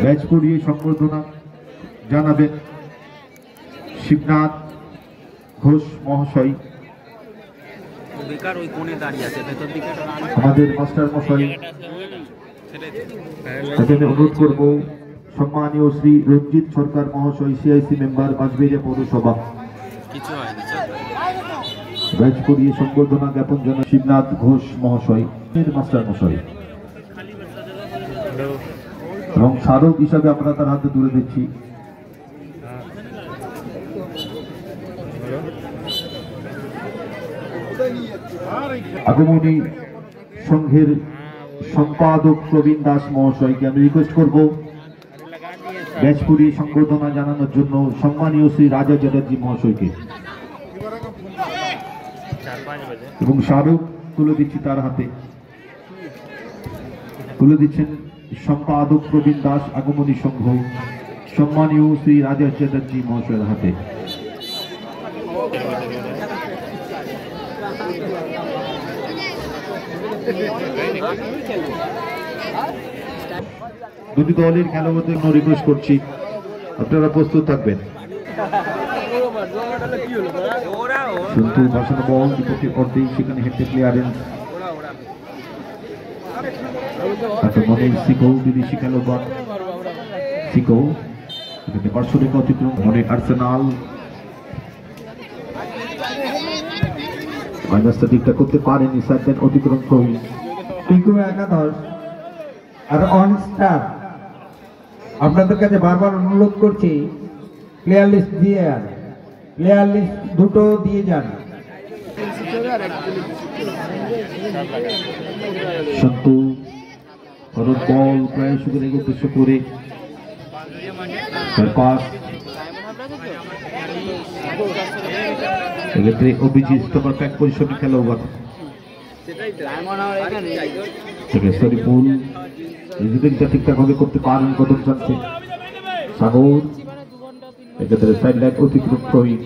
Batch পড়িয়ে সংবর্ধনা জানাবেন শিবনাথ ঘোষ মহাশয়। আমাদের মাস্টার মশাই অনুরোধ করব সম্মানীয় শ্রী রঞ্জিত সরকার মহাশয়, সিআইসি মেম্বার বাঁশবেড়িয়া পৌরসভা, ব্যাচ পড়িয়ে সংবর্ধনা জ্ঞাপন জানান শিবনাথ ঘোষ মহাশয় মাস্টার মশাই, এবং স্মারক হিসাবে আমরা তার হাতে তুলে দিচ্ছি আগমনী সংঘের সম্পাদক প্রবীণ দাস মহাশয়কে আমি রিকোয়েস্ট করব ব্যাচ পড়িয়ে সংবর্ধনা জানানোর জন্য সম্মানীয় শ্রী রাজা চ্যাটার্জি মহাশয়কে, এবং স্মারক তুলে দিচ্ছি তার হাতে, তুলে দিচ্ছেন সম্পাদক প্রবীণ দাস আগমনী সংঘ সম্মানীয় শ্রী রাজা চ্যাটার্জি মহাশয়ের হাতে। দুটি দলের খেলোয়াড়দের রিকোয়েস্ট করছি আপনারা প্রস্তুত থাকবেন। কিন্তু ভাসানো বল বিপক্ষের অর্ধেই, সেখানে হেডে ক্লিয়ারেন্স সিকো বিদেশি খেলোয়াড় সিকো এখানে পার্শ্বরেখা অতিক্রম মনে আর্সেনাল মাইনাসটা দিকটা করতে পারেনি, সাইড অতিক্রম প্রবীণ টিঙ্কু একাদশ আর অন স্টার। আপনাদের কাছে বারবার অনুরোধ করছি প্লেয়ার লিস্ট দিয়ে প্লেয়ার লিস্ট দুটো দিয়ে যান। সন্তু বল প্রায় সুযোগ উদ্দেশ্য করে পাস, এক্ষেত্রে অভিজিৎ তোমার প্যাক পরিশ্রমী খেলোয়াড় সরিপুল রিজিবিংটা ঠিকঠাক ভাবে করতে পারেন প্রথম চান্সে সাগর, এক্ষেত্রে সাইড লাইন অতিক্রম প্রবীণ